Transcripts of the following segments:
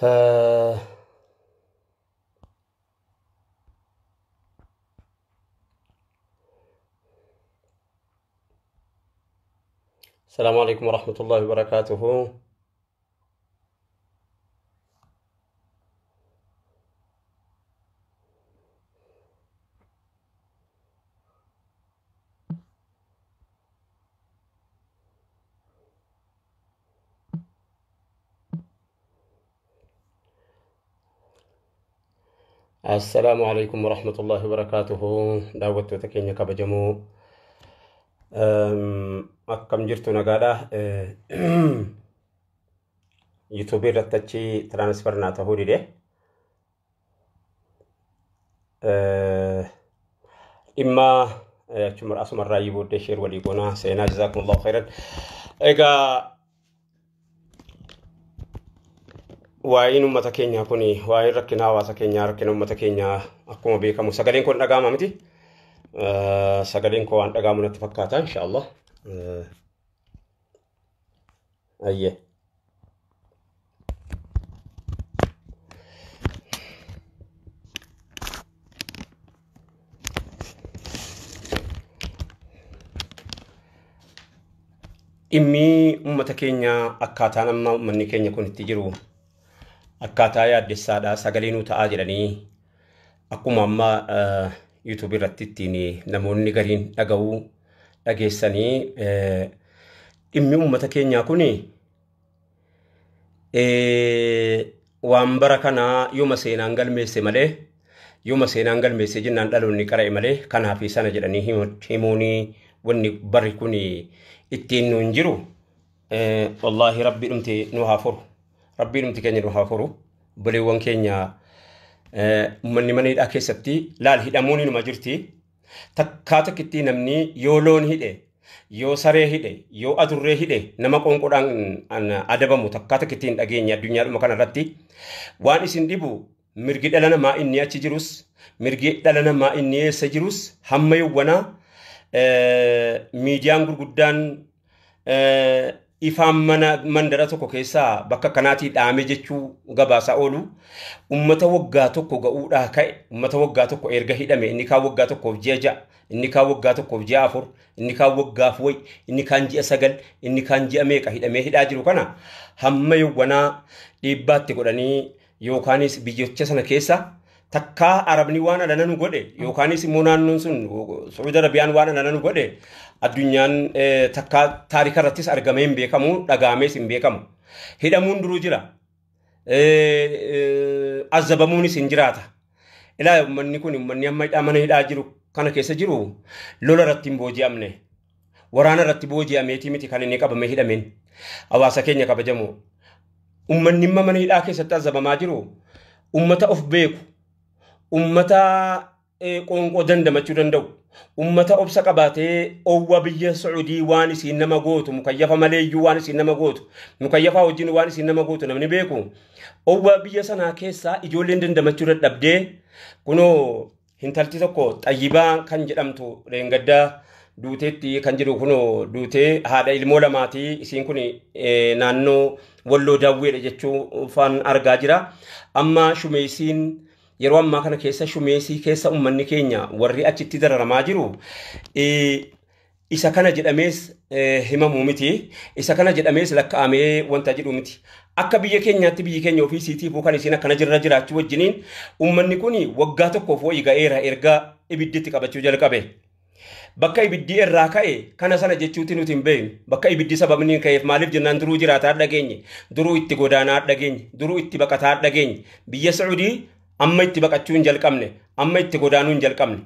آه، السلام عليكم ورحمة الله وبركاته. السلام عليكم ورحمة الله وبركاته. دعوة تكيني كبجمو. أكم جرتو نقالة يوتيوبي رتتشي ترانسفرنا تهوري دي. إما cumar asumar rayi bode share wali gona sayna jazakumullahu khairan. Ega waa'in ummata keenya kuni waa'in rakkina hawaasa keenya rakkina ummata keenya akkuma beekamu sagaleen kun dhaga'ama miti. Sagaleen koo waan dhaga'amu natti fakkaata inshallah. Ayye. Immi ummata keenya akkaataan amma ummanni keenya kun itti jiru akkaataa yaaddessaadha sagaleen ta'aa jedhanii akkuma amma YouTube irratti ittiin namoonni gariin dhaga'uu dhageessanii dhimmi ummata keenyaa kun waan bara kanaa yooma seenaan galmeesse malee yooma seenaan galmeesse jennaan dhaloonni qara'e malee kanaaf sana jedhanii himuuni wanni barri kun ittiin nuun jiru wallahi rabbi dhumti nu haafuru rabbi dhumti keenya nu haafuru buleewwan keenya ummanni maneedhaa keessatti laal hidhamuun inuma jirti takkaa takkitti namni yoo loon hidhe yoo saree hidhe yoo adurree hidhe nama qonqodhaan adabamu takkaa takkitti hin dhageenye addunyaadhuma kanarratti waan isin dhibu mirgi dhala namaa inni achi jirus mirgi dhala namaa inni eessa jirus hamma yawwanaa miidiyaan gurguddaan ifaan mandara tokko keessaa bakka kanaatii dhaame jechuu gabaasa oolu ummata waggaa tokko ga'uudhaa ka'e ummata waggaa tokko erga hidhame inni kaan waggaa tokkoof ji'a ja'a inni kaan waggaa tokkoof ji'a afur inni kaan waggaaf wayi inni kaan ji'a sagal inni kaan ji'a meeqa hidhamee hidhaa jiru kana hamma yawwanaa dhiibbaatti godhanii yookaanis biyyocha sana keessa takkaa arabni waan alananu godhe yookaanis immoo naannoon sun Saudi Arabiyaan waan alananu godhe addunyaan takkaa taarika irrattis argamee hin beekamu dhagaamees hin beekamu hidhamuun duruu jira azabamuunis hin jiraata ilaa ummanni kun ummanni amma hidhamana hidhaa jiru kana keessa jiru lola irratti hin booji'amne waraana irratti booji'ameetii miti kan inni qabame hidhameen hawaasa keenya kabajamu ummanni mana hidhaa keessatti azabamaa jiru ummata of beeku ummata qonqoo dandamachuu danda'u ummata obsa qabaatee owwa biyya Saudi waan isin nama gootu mukayyafa maleeyyuu waan isin nama gootu mukayyafa wajjin waan isin nama gootu namni beeku owwa biyya sanaa keessaa ijoolleen dandamachuu dadhabdee kunoo hintalti tokko Xayyibaa kan jedhamtu reengaddaa duuteetti kan jedhu kunoo duutee haadha ilmoo lamaatii isiin kun naannoo Walloo Daawweedha jechuu faan argaa jira amma shumeesiin yeroo ammaa kana keessa shumeesii keessa ummanni keenya warri achitti dararamaa jiru isa kana jedhamees himamuu miti isa kana jedhamees lakkaa'amee wanta jedhu miti akka biyya keenyaatti biyyi keenya ofiisiitiif kan isin akkana jirra jiraachuu wajjiniin ummanni kun waggaa tokkoof wayii ga'eera erga ibidditti qabachuu jalqabe bakka ibiddi irraa ka'e kana sana jechuuti nuti hin beeknu bakka ibiddi sababni ka'eef maaliif jennaan duruu jiraataa dhageenye duruu itti godaanaa dhageenye duruu itti baqataa dhageenye biyya Saudi amma itti baqachuu hin jalqabne amma itti godaanuu hin jalqabne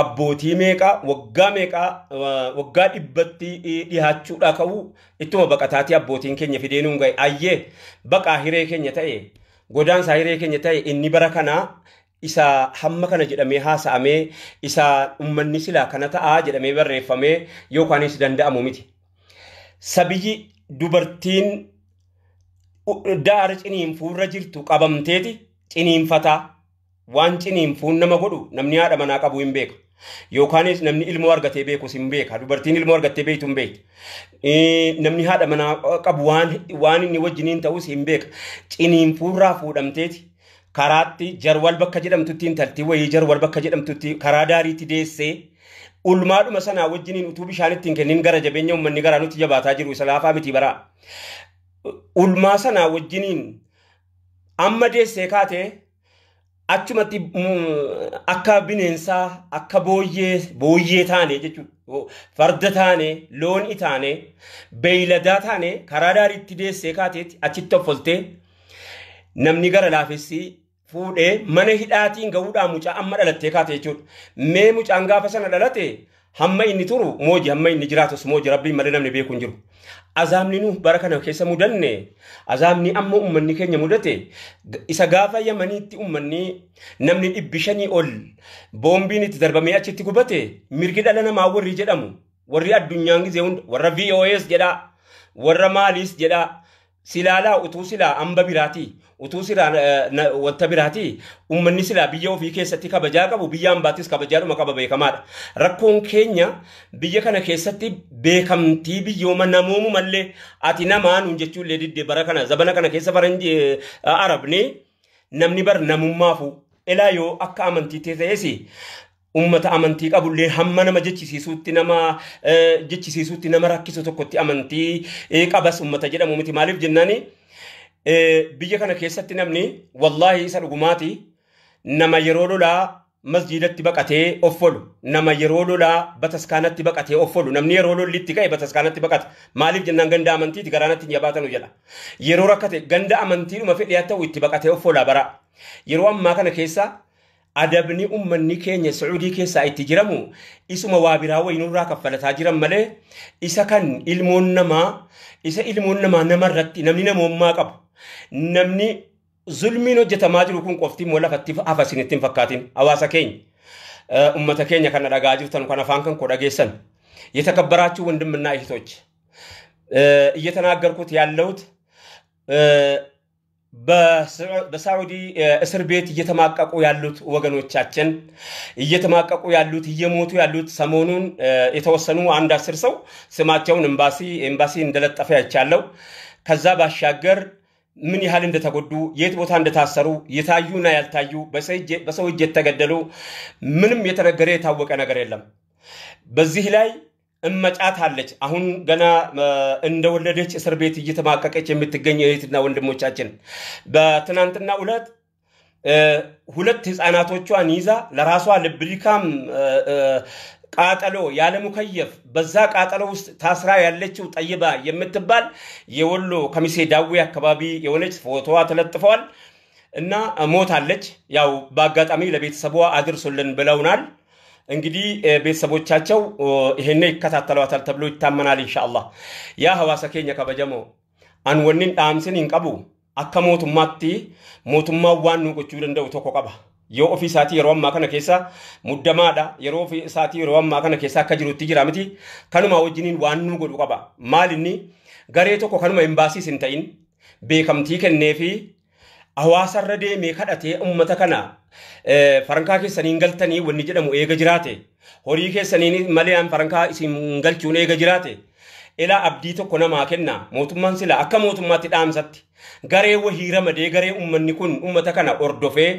abbootii meeqa waggaa dhibbatti dhihaachuudhaa ka'uu ittuma baqataatii abbootiin keenya fideenuun ga'e ayyee baqaa hiree keenya ta'e godaansaa hiree keenya ta'e inni bara kanaa isa hamma kana jedhamee haasa'amee isa ummanni silaa kana ta'aa jedhamee barreeffamee yookaanis danda'amu miti sabiyyi dubartiin daara ciniinfuurra jirtu qabamteeti ciniinfataa waan ciniinfuun nama godhu namni haadha manaa qabu hin beeka yookaanis namni ilmoo argatee beeku sin beeka dubartiin ilmoo argattee beektu hin beektu namni haadha manaa qabu waan inni wajjiniin ta'us hin beeka ciniin fuurraa fuudhamteeti karaatti jarwal bakka jedhamtutti intalti wayii jarwal bakka jedhamtutti karaa daariitti deessee ulmaadhuma sanaa wajjiniin utuu bishaanitti hin kennin gara jabeenya uummanni garaa nutti jabaataa jiru isa laafaa miti baraa ulmaa sanaa wajjiniin amma deessee kaatee achumatti akka bineensaa akka booyyee taane jechuudha farda taane loon taane beeyladaa taane karaa daariitti deessee kaateetti achitti offoltee namni gara laafessi fuudhee mana hidhaatiin ga'uudhaan mucaa amma dhalattee kaate jechuudha mee mucaan gaafa sana dhalate hamma inni turu mooji hamma inni jiraatus mooji rabbiin malee namni beeku hin jiru azaabni nu bara kana keessa mudanne azaabni amma ummanni keenya mudate isa gaafa yamaniitti ummanni namni 500 ol boombiin itti darbamee achitti gubate mirgi dhala namaa warri jedhamu warri addunyaan gizee hunda warra VOS jedha warra maalis jedha silaalaa utuu silaa amba biraati utuu silaa wanta biraati ummanni silaa biyya ofii keessatti kabajaa qabu biyya ambaatis kabajaadhuma qaba beekamaadha rakkoon keenya biyya kana keessatti beekamtii biyyooma namoomu mallee ati namaanuu jechuullee diddee bara kana zabana kana keessa faranji arabni namni bar namummaafu elaa yoo akka amantii ta'eesi ummata amantii qabullee hamma nama jechisiisuutti nama rakkisu tokkotti amantii qabas ummata jedhamu miti maaliif jennaani biyya kana keessatti namni wallahi isa dhugumaati nama yeroo lolaa masjidatti baqatee offolu nama yeroo lolaa bataskaanatti baqatee offolu namni yeroo lollitti ka'e bataskaanatti baqata maaliif jennaan ganda amantiiti garaanatti jabaatanu jedha yeroo rakkate ganda amantiidhuma fedhee ta'u itti baqatee offolaa bara yeroo ammaa kana keessa adabni ummanni keenya Saudi keessa itti jiramu isuma waa biraa wayinurraa kaffalataa jiran malee isa kan ilmoon namaa namarratti namni namummaa qabu namni zulmiin hojjetamaa jiru kun qofti moo lafatti hafasin ittiin fakkaatin hawaasa keenya ummata keenya kana dhagaa jirtan kan afaan kan ko dhageessan የተከበራችሁ ወንድምና እህቶች እየተናገርኩት ያለሁት በሳዑዲ እስር ቤት እየተማቀቁ ያሉት ወገኖቻችን እየተማቀቁ ያሉት እየሞቱ ያሉት ሰሞኑን የተወሰኑ አንድ 10 ሰው ስማቸውን ኤምባሲ እንደለጠፈ ያቻለው ከዛ ባሻገር ምን ያህል እንደተጎዱ የት ቦታ እንደታሰሩ የታዩና ያልታዩ በሰው እጅ የተገደሉ ምንም የተነገረ የታወቀ ነገር የለም በዚህ ላይ እመጫት አለች አሁን ገና እንደወለደች እስር ቤት እየተማቀቀች የምትገኝ እህትና ወንድሞቻችን በትናንትና ዕለት ሁለት ህፃናቶቿን ይዛ ለራሷ ለብሪካም ቃጠሎ ያለ ሙከየፍ በዛ ቃጠሎ ውስጥ ታስራ ያለችው ጠይባ የምትባል የወሎ ከሚሴ ዳዊ አካባቢ የሆነች ፎቶዋ ተለጥፈዋል እና ሞታለች ያው በአጋጣሚ ለቤተሰቧ አድርሶልን ብለውናል እንግዲህ ቤተሰቦቻቸው ይሄን ይከታተሏታል ተብሎ ይታመናል ኢንሻአላህ ያ ሐዋሳ ኬኛ ከበጀሞ አንወንን ዳምስን ይንቀቡ አከሞቱማቲ ሞቱማ ዋኑ ቁጭ እንደው ተቆቀባ የኦፊሳቲ የሮማ ከነ ኬሳ ሙደማዳ የሮፊሳቲ የሮማ ከነ ኬሳ ከጅሩት ጅራምቲ ከኑማ ወጅኒን ዋኑ ጎዱ ቀባ ማልኒ ገሬቶ ከኑማ ኤምባሲ ሲንተይን ቤከምቲ ከነፊ hawaasa irra deemee kadhatee ummata kana farankaa keessaniin galtanii wanni jedhamu eega jiraate horii keessaniin malee an farankaa isin galchuun eega jiraate ila abdii tokko namaa kenna mootummaan sila akka mootummaatti dhaamsatti garee wahii ramadee garee ummanni kun ummata kana ordofee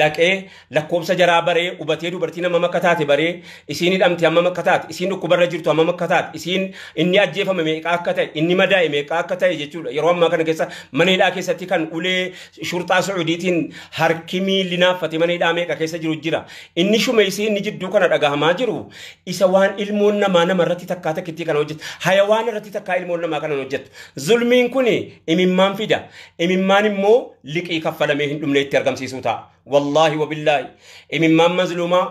dhaqee lakkoobsa jaraa baree ubatee dubartii nama makkataate baree isiin hidhamti amma makkataate isiin dhukkubarra jirtu amma makkataate isiin inni ajjeefame meeqa akka ta'e inni madaa'e meeqa akka ta'e jechuudha yeroo ammaa kana keessa mana hidhaa keessatti kan ulee shurxaa Sacuudiitiin harkimii linaaffate mana hidhaa meeqa keessa jiru jira inni shume isiin inni jidduu kana dhagahamaa jiru isa waan ilmoon namaa namarratti takkaa takkitti kana hojjetu hayawaan irratti takkaa ilmoon namaa kana hojjetu zulmiin kun imimmaan fida imimmaan immoo liqii kaffalamee hin dhumne itti argamsiisuu ta'a wallahi wabillahi imimmaan mazlumaa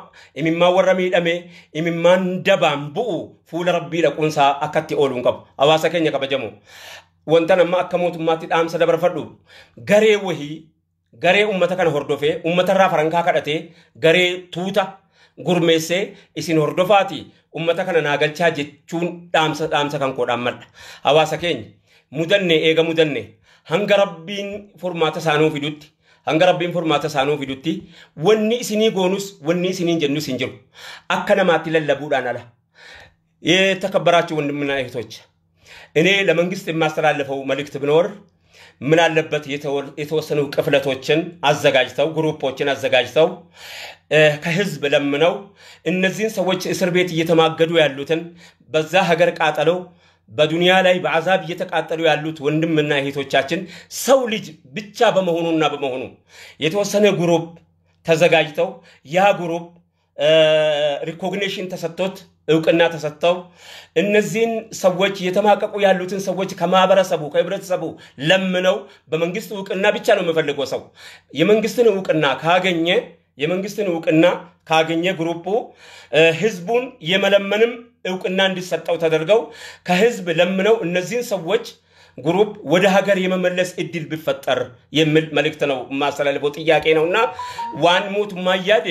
imimmaan warra miidhame imimmaan dabaan bu'u fuula rabbii dhaquunsaa akkatti ooluun qabu hawaasa keenya kabajamu wanta nama akka mootummaatti dhaamsa dabarfadhu garee wahii garee ummata kana hordofee ummata irraa farankaa kadhatee garee tuuta gurmeessee isin hordofaati ummata kana naagalchaa jechuun dhaamsa kan koodhaan madha hawaasa keenya mudanne eega mudanne hanga rabbiin furmaata saanuu fidutti hanga rabbiin furmaata isaanuu fidutti wanni isinii goonus wanni isiniin jennus hin jiru akka namaatti lallabuudhaan ala የተከበራችሁ ወንድምና እህቶች እኔ ለመንግስት የማስተላልፈው መልእክት ቢኖር ምን አለበት የተወሰኑ ቅፍለቶችን አዘጋጅተው ግሩፖችን አዘጋጅተው ከህዝብ ለምነው እነዚህን ሰዎች እስር ቤት እየተማገዱ ያሉትን በዛ ሀገር ቃጠለው በዱንያ ላይ በአዛብ እየተቃጠሉ ያሉት ወንድምና እህቶቻችን ሰው ልጅ ብቻ በመሆኑ የተወሰነ ግሩፕ ተዘጋጅተው ያ ግሩፕ ሪኮግኒሽን ተሰጥቶት እውቅና ተሰጥተው እነዚህን ሰዎች የተማቀቁ ያሉትን ሰዎች ከማህበረሰቡ ከህብረተሰቡ ለምነው በመንግስት እውቅና ብቻ ነው የሚፈልገው ሰው የመንግስትን እውቅና ካገኘ ግሩፑ ህዝቡን የመለመንም እውቅና እንዲሰጠው ተደርገው ከህዝብ ለምነው እነዚህን ሰዎች ግሩፕ ወደ ሀገር የመመለስ እድል ቢፈጠር የሚል መልእክት ነው ማስተላለፈው ጥያቄ ነውና ዋን ሞት ማያደ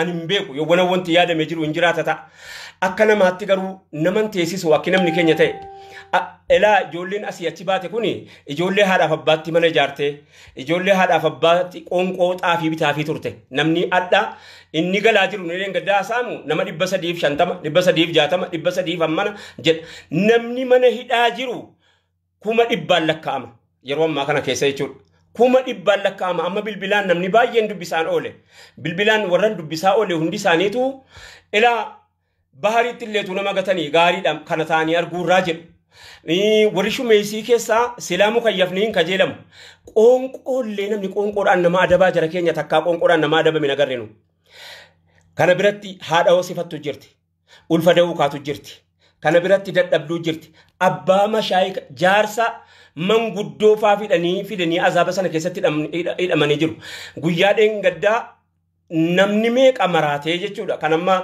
አንምቤኩ የወነወንት ያደ መጅሩ እንጅራተታ akkana maatti garuu naman teesisu akkinamni keenya ta'e elaa ijoolleen asii achi baate kuni ijoollee haadhaaf abbaatti mana ijaarte ijoollee haadhaaf abbaatti qoonqoo xaafii bitaafii turte namni adda inni galaa jiru nileen gaddaa saamu nama 350 360 350 jedha namni mana hidhaa jiru kuma dhibbaan lakkaa'ama yeroo ammaa kana keessa jechuudha kuma dhibbaan lakkaa'ama amma bilbilaan namni baay'een dubbisaan oole bilbilaan warran dubbisaa oole hundi isaaniitu elaa baharitti illeetu nama gatanii gaariidhaan kana taanii arguurraa jedhu warishu meesii keessaa silaamu kayyafniin kajeelamu qoonqoollee namni qoonqoodhaan nama adabaa jara keenya takkaa qoonqoodhaan nama adabame nagarreenu kana biratti haadha hoosifattu jirti ulfa da'uu kaatu jirti kana biratti dadhabduu jirti abbaa mashaayika jaarsa manguddoo faa fidanii azaaba sana keessatti hidhamanii jiru guyyaa dheengaddaa namni meeqa maraatee jechuudha kanamma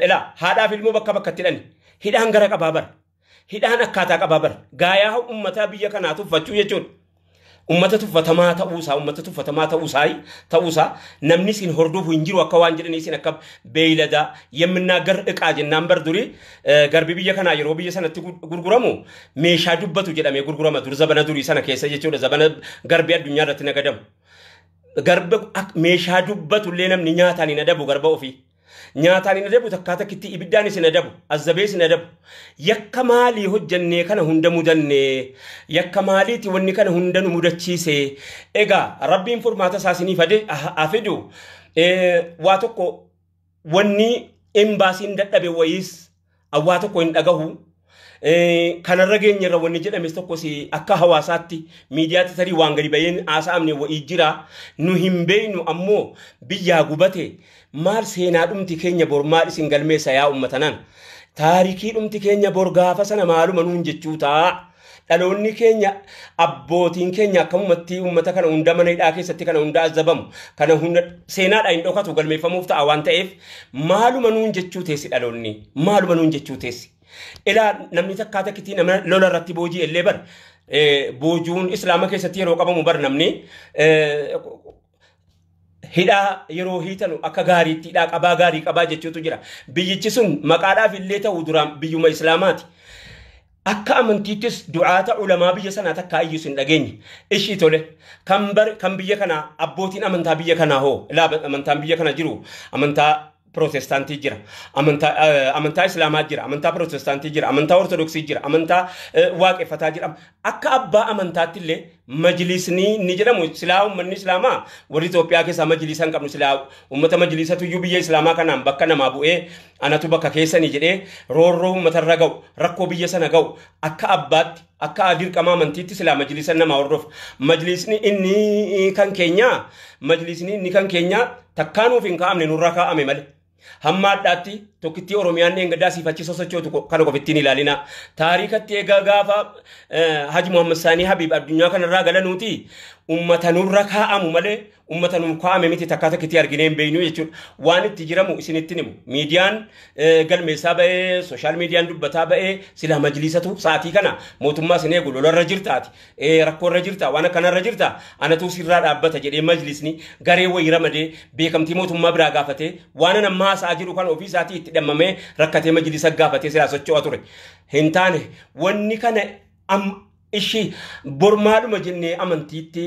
ila haadhaaf ilmoo bakkatti hidhaan gara qabaabar hidhaan akkaataa qabaabar gaayaa ummata biyya kanaa tuffachuu jechuudha ummata tuffatamaa ta'uusaa namni sin hordofu hin jiru akka waan jedhanii sin akka beeylada የምናገር ዕቃ jennaan bar duri garbi biyya kanaa yeroo biyya sanatti gurguramu meeshaa dubbatu jedhamee gurgurama dur zabana durii sana keessa jechuudha zabana garbi addunyaa irratti nagadamu garba meeshaa dubbatu illee namni nyaataan hin adabu garba ofii nyaataan hin adabu takkaata kitti ibiddaan isin adabu azzabees hin adabu yakka maalii hojjannee kana hunda mudanne yakka maaliiti wanni kana hunda nu mudachiise egaa rabbiin furmaata isaanii fade afidu waa tokko wanni embaasiin dadhabe wayiis waa tokko hin dhagahu kanarra geenyarra wanni jedhames tokkos akka hawaasaatti miidiyaatti tarii waan gadi bayeen haasa'amne wa'ii jira nu hin beeynu ammoo biyyaa gubate maal seenaa dhumti keenya bor maal isin galmeessa yaa ummatanaan taarikii dhumti keenya bor gaafa sana maaluma nuun jechuu ta'a dhaloonni keenya abbootiin keenya akkamumatti ummata kana hunda mana hidhaa keessatti kana hunda azabamu kana hunda seenaadhaan hin dhokatu galmeeffamuuf ta'a waan ta'eef maaluma nuun jechuu teessi dhaloonni maaluma nuun jechuu teessi ila namni takkaata kitii nama lola irratti boojii illee bar boojuun islaama keessatti yeroo qabamu bar namni hidhaa yeroo hiitanu akka gaariitti hidhaa qabaa gaarii qabaa jechuutu jira biyyichi sun maqaadhaaf illee ta'u duraan biyyuma islaamaati akka amantiittis du'aata ulamaa biyya sanaa takka iyyuu sin dhageenye ishii tole kan biyya kanaa abbootiin amantaa biyya kanaa hoo ilaa amantaan biyya kana jiru amantaa protestantii jira amantaa islaamaa jira amantaa protestantii jira amantaa ortodoksii jira amantaa waaqeffataa jira akka abbaa amantaatti illee majlisni ni jedhamu silaa ummanni islaamaa warri Itoophiyaa keessaa majlisa hin qabnu silaa ummata majlisatu iyyuu biyya islaamaa kanaan bakka namaa bu'ee anatu bakka keessanii jedhee roorroo ummatarra ga'u rakkoo biyya sana ga'u akka abbaatti akka dirqama amantiitti silaa majlisa namaa hordof majlisni inni kan keenya takkaanuuf hin kaa'amne nurra kaa'ame malee hamma addaatti tokkitti oromiyaan engadaa siifachi sosochootu kana qofittiin ilaalina taarikatti egaa gaafa Haji Muhammad Sanii Habib addunyaa kanarraa galanuuti ummata nurra kaa'amu malee ummata nur kaa'ame miti takkaata kitti arginee hin beeynu jechuudha waan itti jiramu isinitti himu miidiyaan galmeessaa ba'ee sooshaal miidiyaan dubbataa ba'ee silaa majlisatu saatii kana mootummaa sin eegu lolarra jirtaati rakkoorra jirta waan akkanarra jirta anatu sirraa dhaabbata jedhee majlisni garee wayii ramadee beekamtii mootummaa biraa gaafatee waan nammaa haasaa jiru kan ofii isaatii itti dhammamee rakkatee majlisa gaafatee silaa socho'aa ture hin taane wanni kana ishi bormaadhuma jennee amantiitti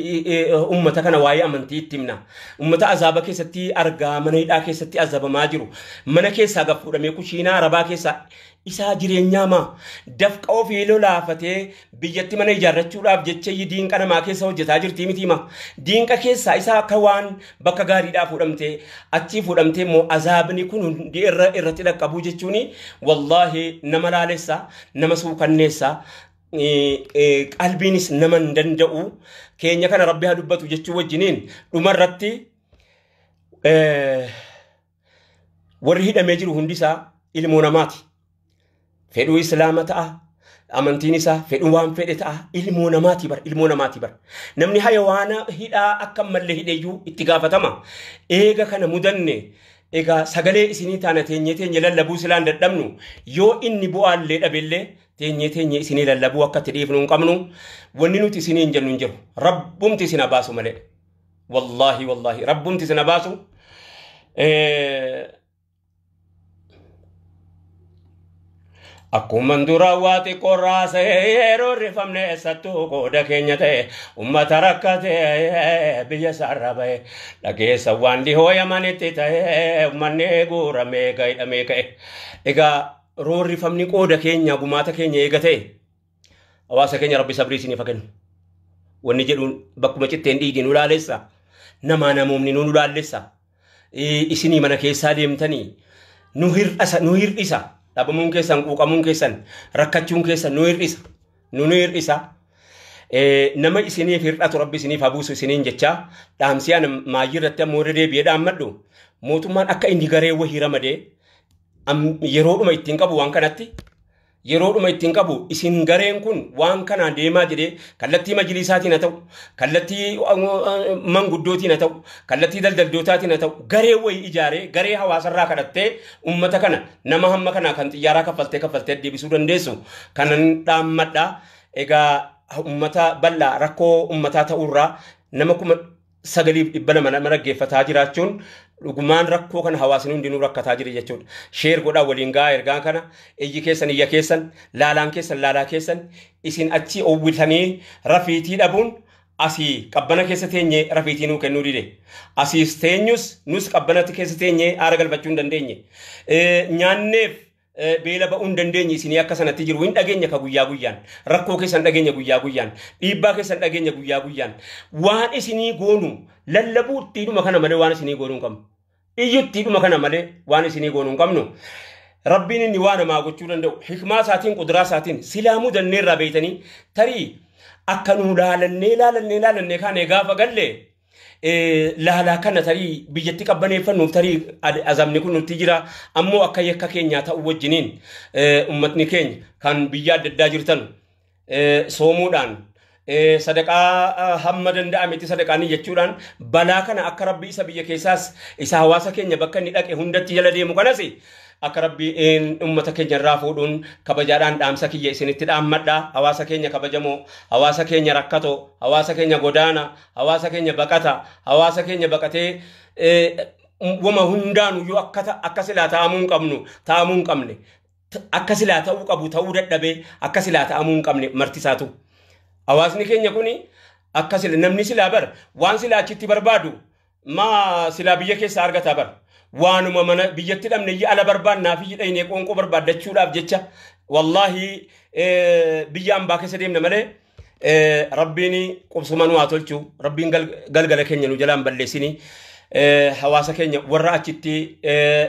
ummata kana waa'ee amantiitti himna. Ummata azaaba keessatti argaa mana hidhaa keessatti azabamaa jiru. Mana keessaa gad fuudhamee kushiinaa arabaa keessaa isaa jireenyaa maa dafqa ofii lolaafatee biyyatti mana ijaarrachuudhaaf jecha diinqa namaa keessa hojjetaa jirtii miti hima. Diinqa keessaa isaa akka waan bakka gaariidhaa fuudhamtee achii fuudhamtee immoo azaabni kun hundi irratti dhaqqabuu jechuun wallaahi nama laalessa nama suukanneessa. Qalbiinis nama hin danda'u keenya kana rabbi haa dubbatu jechuu wajjiniin dhumarratti warri hidhamee jiru hundisaa ilmoo namaati. Fedhuu islaama ta'a amantiin isaa fedhuu waan fedhe ta'a ilmoo namaati bar namni hayawaana hidhaa akka mallee hidheeyyuu itti gaafatama. Eega kana mudanne egaa sagalee isinii taana teenye lallabuu silaan dadhabnu yoo inni bu'aallee dhabellee teenye isinii lallabuu akka itti dhiifnu hin qabnu. Wanni nuti isinii hin jennu hin jiru. Rabbumti isin baasu malee. Wallaahi rabbumti isin baasu. Akkuma dura waati qorraasa yeroo rifamne eessattuu qooda keenya ta'e ummata rakkate biyya isaarraa ba'e dhageessa waan dhihooyamanitti ta'e ummanni guuramee hidhamee ka'e. Egaa roorrifamni qooda keenya gumaata keenya eega ta'e hawaasa keenya rabbi sabrii isiniif haa kennu. Wanni jedhuun bakkuma citteen dhiigni nu laalessa namaa namoomni nu laalessa isinii mana keessaa deemtanii nu hirdhisa. Dhabamuun keessan quuqamuun keessan rakkachuun keessan nu hir'isa. Nama isiniif hir'atu rabbi isiniif habuusu isiniin jecha dhaamsiyaan maayyii irratti ammoo irra deebi'ee dhaammadhu mootummaan akka inni garee wahii ramadee yeroodhuma ittiin qabu waan kanatti yeroodhuma ittiin qabu isin gareen kun waan kanaan deemaa jedhee kallattii majlisaatiin haa ta'u kallattii manguddootiin haa ta'u kallattii daldaldootaatiin haa ta'u garee wayii ijaaree garee hawaasarraa kadhattee ummata kana nama hamma kanaa kan xiyyaaraa kaffaltee deebisuu dandeessu kanan dhaammadha. Egaa ummata bal'aa rakkoo ummataa ta'urraa nama 9,200 mana dhaggeeffataa jiraachuun dhugumaan rakkoo kana hawaasni hundinuu rakkataa jira jechuudha. Sheer godhaa waliin gaa ergaan kana iyyi keessan iyya keessan laalaan keessan laalaa keessan isin achi owwitanii rafiitii dhabuun asii qabbana keessa teenye rafiitii nuu kennuu dide. Asiis teenyus nus qabbanatti keessa teenye aara galfachuu hin dandeenye. Nyaanneef beela ba'uu hin dandeenye isinii akka sanatti jiru hin dhageenya ka guyyaa guyyaan rakkoo keessan dhageenya guyyaa guyyaan dhiibbaa keessan dhageenya guyyaa guyyaan waan isinii goonu lallabuu ittiidhuma kana malee waan isinii goonuu hin qabnu. Iyyuttiidhuma kana malee waan isinii goonuu hin qabnu. Rabbiin inni waan namaa gochuu danda'u hikmaa isaatiin quduraa isaatiin silaamuu danneerraa beeytanii tarii akka nuu laalannee kaanee gaafa galle laalaa kana tarii biyyatti qabbaneeffannuuf tarii azabni kun nutti jira ammoo akka yakka keenyaa ta'u wajjiniin ummatni keenya kan biyya adda addaa jirtan soomuudhaan sadaqaa hamma danda'ametti sadaqaanii jechuudhaan balaa kana akka rabbi isa biyya keessaas isa hawaasa keenya bakka inni dhaqe hundatti jala deemu kanas akka rabbi ummata keenya irraa fuudhuun kabajaadhaan dhaamsa kiyya isinitti dhaammadha. Hawaasa keenya kabajamoo hawaasa keenya rakkato hawaasa keenya godaana hawaasa keenya baqata hawaasa keenya baqatee wama hundaanu yoo akka silaa ta'amuu hin qabne akka silaa ta'uu qabu ta'uu dadhabee akka silaa ta'amuu hin qabne martisaatu. Hawaasni keenya kuni akka sila namni silaa bar waan silaa achitti barbaadu maa silaa biyya keessa argata bar waanuma mana biyyatti dhabne ala barbaannaa fi dhayne qoonqoo barbaaddachuudhaaf jecha wallahi biyya ambaa keessa deemna malee rabbiin qubsuma nu haa tolchu rabbiin galgala keenya nu jalaan balleessini hawaasa keenya warra achitti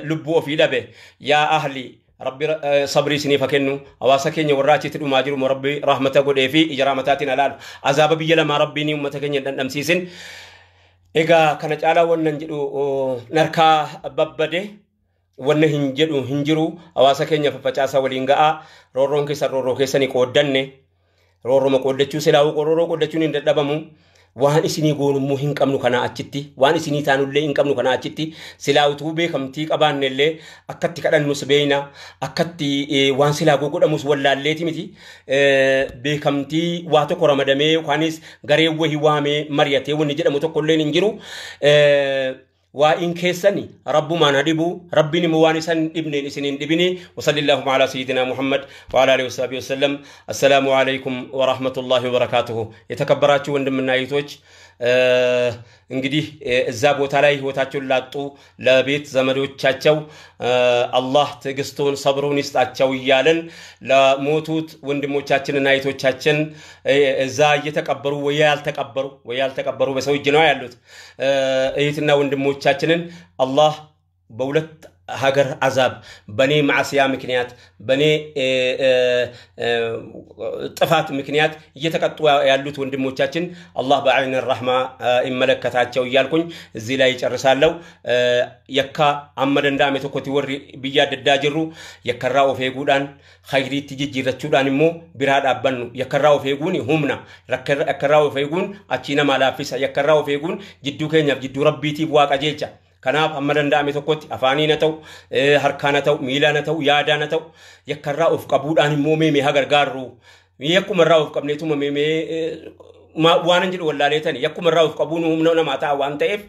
lubbuu ofii dhabe yaa ahli rabbi sabrii isiniif haa kennu hawaasa keenya warra achitti dhumaa jiru moo rabbi rahmata godhee fi ija rahmataatiin alaalu azaaba biyya lamaa rabbiin ummata keenya dhandhamsiisin. Egaa kana caalaa wannan jedhu narkaa babbade wanna hin jedhu hin jiru hawaasa keenya faffacaasaa waliin ga'a roorroon keessanii qooddanne roorroma qooddachuu silaa roorroo qooddachuun hin dadhabamu waan isinii goonummoo hin qabnu kana achitti waan isinii taanullee hin qabnu kana achitti silaa utuu beekamtii qabaannellee akkatti kadhannus beeyna akkatti waan silaa godhamus wallaalleeti miti beekamtii waa tokko ramadamee yookaanis garee wahii waamee mari'atee wanni jedhamu tokkolleen hin jiru وإن كيسني رب ما ندبو ربني موانسا ابن سنين ابني وصلى الله على سيدنا محمد وعلى آله وصحبه وسلم السلام عليكم ورحمة الله وبركاته يتكبراتي وندمنا يتوج እንግዲህ እዛ ቦታ ላይ ህይወታቸውን ላጡ ለቤት ዘመዶቻቸው አላህ ትግስቱን ሰብሩን ይስጣቸው ይያለን ለሞቱት ወንድሞቻችንና አይቶቻችን እዛ እየተቀበሩ ወይ ያልተቀበሩ በሰው እጅ ነው ያሉት እህትና ወንድሞቻችንን አላህ በሁለት ሀገር አዛብ በኔ ማዕሲያ ምክንያት በኔ ጥፋት ምክንያት እየተቀጡ ያሉት ወንድሞቻችን አላህ በአይን الرحማ ይመለከታቸው ይያልኩኝ እዚህ ላይ ጨርሳለሁ የካ አመደ እንዳመ ተኮቲ ወሪ ቢያደዳ ጅሩ የከራው ፌጉዳን ኸይሪት ጅጅረቹዳን ሞ ቢራድ አበኑ የከራው ፌጉን ሁምና የከራው ፌጉን አቺና ማላፊሳ የከራው ፌጉን ጅዱ ከኛ ጅዱ ረቢቲ ዋቃ ጀልቻ كناف أمر دامي تقول أفاني نتو هركانة تو ميلا نتو يادا نتو يكرر أوف قبول أني مومي مهاجر جارو يكون مرة أوف قبل نتو مومي ما وانجل ولا ليتني يكون مرة أوف قبول هم نونا ما تعوان تيف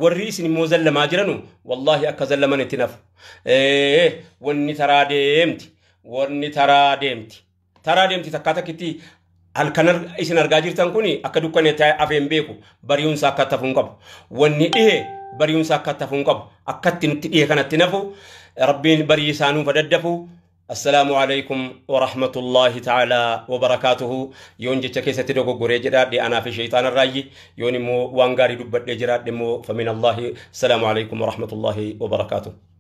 ورئيس الموزل لما جرنو والله أكزل لما نتنف وني ترى ديمتي تكاتا كتي الكنر إيش نرجع تانكوني أكدو كني تاي أفهم بيكو بريون ساكتا فنقب وني بريون ساكتا فنقب أكتن كانت تنفو ربي بري سانو فددفو السلام عليكم ورحمة الله تعالى وبركاته يونجي تكيسة تدوغو غوري جراد دي أنا في شيطان الرأي يوني مو وانغاري دبت لجراد دي مو فمن الله السلام عليكم ورحمة الله وبركاته